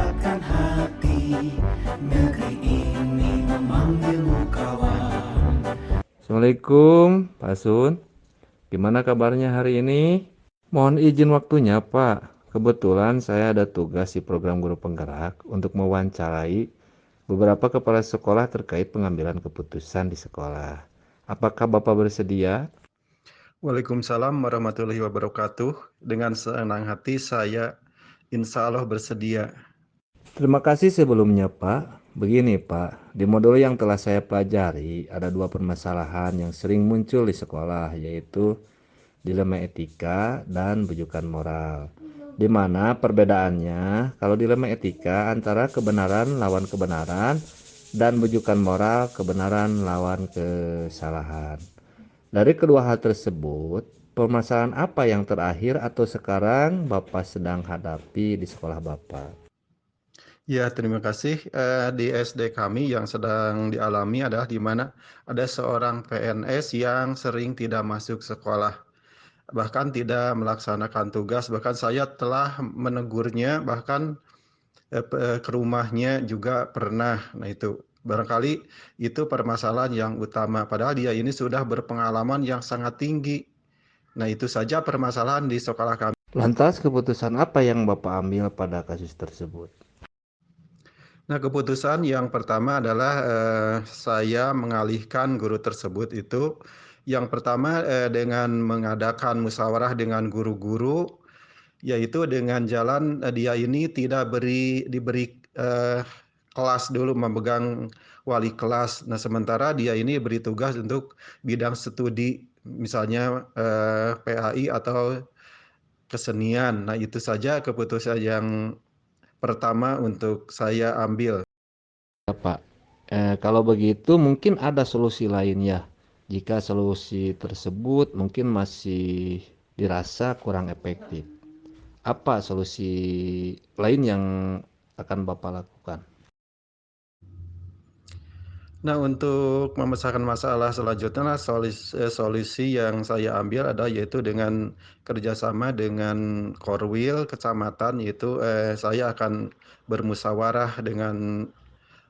menggerakkan hati, negeri ini memanggilmu kawan. Assalamualaikum, Pak Sun. Gimana kabarnya hari ini? Mohon izin waktunya, Pak. Kebetulan saya ada tugas di program guru penggerak untuk mewawancarai beberapa kepala sekolah terkait pengambilan keputusan di sekolah. Apakah Bapak bersedia? Waalaikumsalam warahmatullahi wabarakatuh. Dengan senang hati saya insya Allah bersedia. Terima kasih sebelumnya, Pak. Begini, Pak, di modul yang telah saya pelajari ada dua permasalahan yang sering muncul di sekolah, yaitu dilema etika dan bujukan moral. Di mana perbedaannya kalau dilema etika antara kebenaran lawan kebenaran dan bujukan moral kebenaran lawan kesalahan. Dari kedua hal tersebut, permasalahan apa yang terakhir atau sekarang Bapak sedang hadapi di sekolah Bapak? Ya, terima kasih. Di SD kami yang sedang dialami adalah di mana ada seorang PNS yang sering tidak masuk sekolah, bahkan tidak melaksanakan tugas. Bahkan saya telah menegurnya, bahkan ke rumahnya juga pernah. Nah itu barangkali itu permasalahan yang utama. Padahal dia ini sudah berpengalaman yang sangat tinggi. Nah itu saja permasalahan di sekolah kami. Lantas keputusan apa yang Bapak ambil pada kasus tersebut? Nah, keputusan yang pertama adalah saya mengalihkan guru tersebut itu yang pertama dengan mengadakan musyawarah dengan guru-guru, yaitu dengan jalan dia ini tidak diberi kelas dulu, memegang wali kelas. Nah, sementara dia ini beri tugas untuk bidang studi, misalnya PAI atau kesenian. Nah, itu saja keputusan yang pertama untuk saya ambil. Ya, Pak. Kalau begitu mungkin ada solusi lain ya. Jika solusi tersebut mungkin masih dirasa kurang efektif. Apa solusi lain yang akan Bapak lakukan? Nah, untuk memecahkan masalah selanjutnya, solusi yang saya ambil adalah yaitu dengan kerjasama dengan Korwil kecamatan, yaitu saya akan bermusyawarah dengan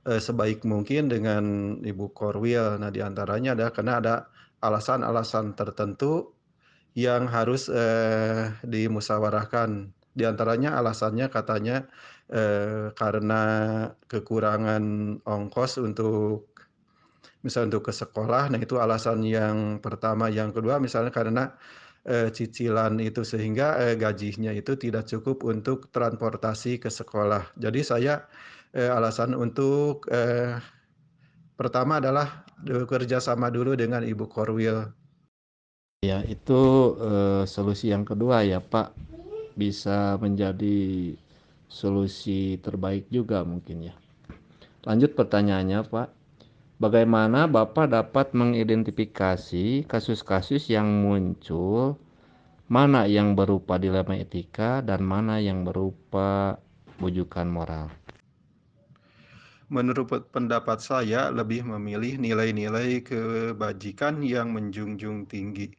sebaik mungkin dengan Ibu Korwil. Nah, diantaranya adalah karena ada alasan-alasan tertentu yang harus dimusyawarahkan. Di antaranya alasannya katanya karena kekurangan ongkos untuk misalnya untuk ke sekolah. Nah itu alasan yang pertama. Yang kedua misalnya karena cicilan itu sehingga gajinya itu tidak cukup untuk transportasi ke sekolah. Jadi saya alasan untuk pertama adalah bekerja sama dulu dengan Ibu Korwil. Ya, itu solusi yang kedua ya, Pak. Bisa menjadi solusi terbaik juga mungkin ya. Lanjut pertanyaannya, Pak. Bagaimana Bapak dapat mengidentifikasi kasus-kasus yang muncul, mana yang berupa dilema etika dan mana yang berupa bujukan moral? Menurut pendapat saya lebih memilih nilai-nilai kebajikan yang menjunjung tinggi.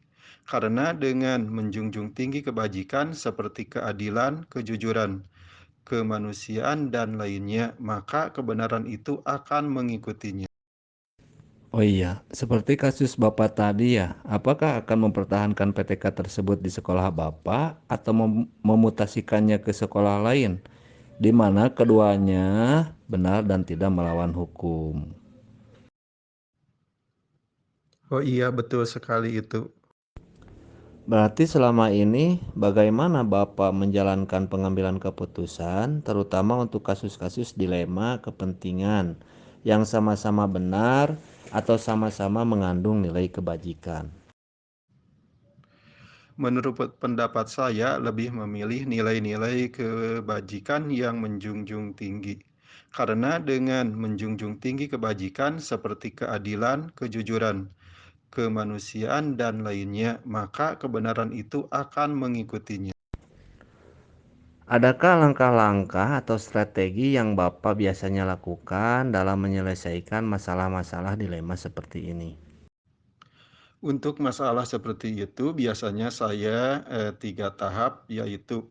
Karena dengan menjunjung tinggi kebajikan seperti keadilan, kejujuran, kemanusiaan, dan lainnya, maka kebenaran itu akan mengikutinya. Oh iya, seperti kasus Bapak tadi ya, apakah akan mempertahankan PTK tersebut di sekolah Bapak atau memutasikannya ke sekolah lain, di mana keduanya benar dan tidak melawan hukum? Oh iya, betul sekali itu. Berarti selama ini bagaimana Bapak menjalankan pengambilan keputusan, terutama untuk kasus-kasus dilema kepentingan yang sama-sama benar atau sama-sama mengandung nilai kebajikan? Menurut pendapat saya lebih memilih nilai-nilai kebajikan yang menjunjung tinggi. Karena dengan menjunjung tinggi kebajikan seperti keadilan, kejujuran, kemanusiaan, dan lainnya, maka kebenaran itu akan mengikutinya. Adakah langkah-langkah atau strategi yang Bapak biasanya lakukan dalam menyelesaikan masalah-masalah dilema seperti ini? Untuk masalah seperti itu, biasanya saya 3 tahap, yaitu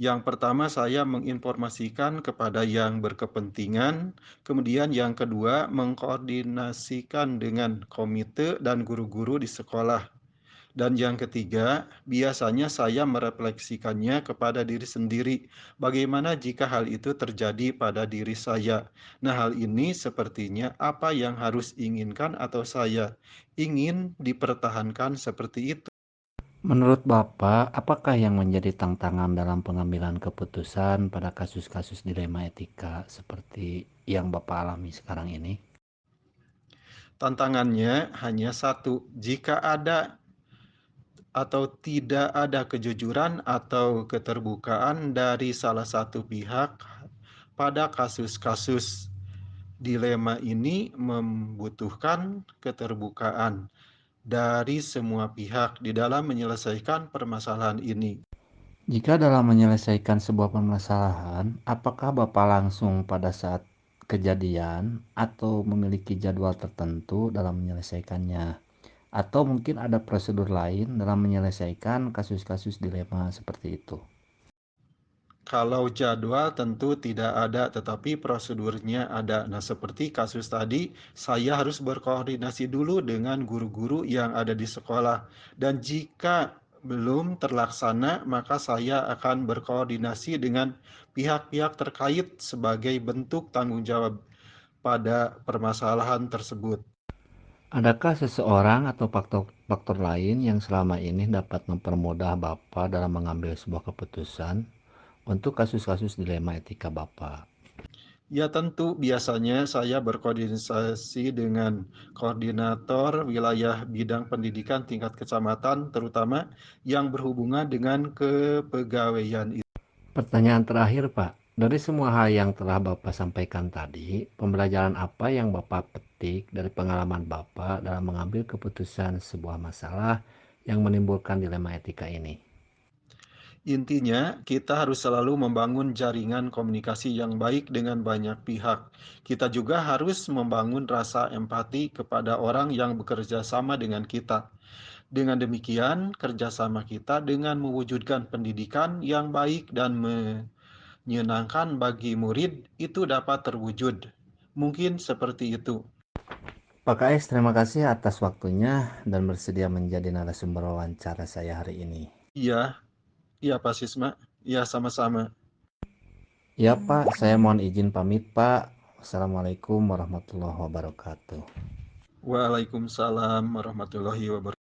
Yang pertama, saya menginformasikan kepada yang berkepentingan, kemudian yang kedua, mengkoordinasikan dengan komite dan guru-guru di sekolah. Dan yang ketiga, biasanya saya merefleksikannya kepada diri sendiri. Bagaimana jika hal itu terjadi pada diri saya? Nah, hal ini sepertinya apa yang harus inginkan atau saya ingin dipertahankan seperti itu. Menurut Bapak, apakah yang menjadi tantangan dalam pengambilan keputusan pada kasus-kasus dilema etika seperti yang Bapak alami sekarang ini? Tantangannya hanya satu, jika ada atau tidak ada kejujuran atau keterbukaan dari salah satu pihak pada kasus-kasus dilema ini membutuhkan keterbukaan dari semua pihak di dalam menyelesaikan permasalahan ini. Jika dalam menyelesaikan sebuah permasalahan, apakah Bapak langsung pada saat kejadian atau memiliki jadwal tertentu dalam menyelesaikannya? Atau mungkin ada prosedur lain dalam menyelesaikan kasus-kasus dilema seperti itu? Kalau jadwal tentu tidak ada, tetapi prosedurnya ada. Nah, seperti kasus tadi, saya harus berkoordinasi dulu dengan guru-guru yang ada di sekolah. Dan jika belum terlaksana, maka saya akan berkoordinasi dengan pihak-pihak terkait sebagai bentuk tanggung jawab pada permasalahan tersebut. Adakah seseorang atau faktor lain yang selama ini dapat mempermudah Bapak dalam mengambil sebuah keputusan untuk kasus-kasus dilema etika Bapak? Ya tentu biasanya saya berkoordinasi dengan koordinator wilayah bidang pendidikan tingkat kecamatan terutama yang berhubungan dengan kepegawaian itu. Pertanyaan terakhir, Pak. Dari semua hal yang telah Bapak sampaikan tadi, pembelajaran apa yang Bapak petik dari pengalaman Bapak dalam mengambil keputusan sebuah masalah yang menimbulkan dilema etika ini? Intinya kita harus selalu membangun jaringan komunikasi yang baik dengan banyak pihak. Kita juga harus membangun rasa empati kepada orang yang bekerja sama dengan kita. Dengan demikian, kerjasama kita dengan mewujudkan pendidikan yang baik dan menyenangkan bagi murid itu dapat terwujud. Mungkin seperti itu. Pak KS, terima kasih atas waktunya dan bersedia menjadi narasumber wawancara saya hari ini. Iya, iya Pak Sisma. Iya sama-sama. Ya Pak, saya mohon izin pamit Pak. Wassalamualaikum warahmatullahi wabarakatuh. Waalaikumsalam warahmatullahi wabarakatuh.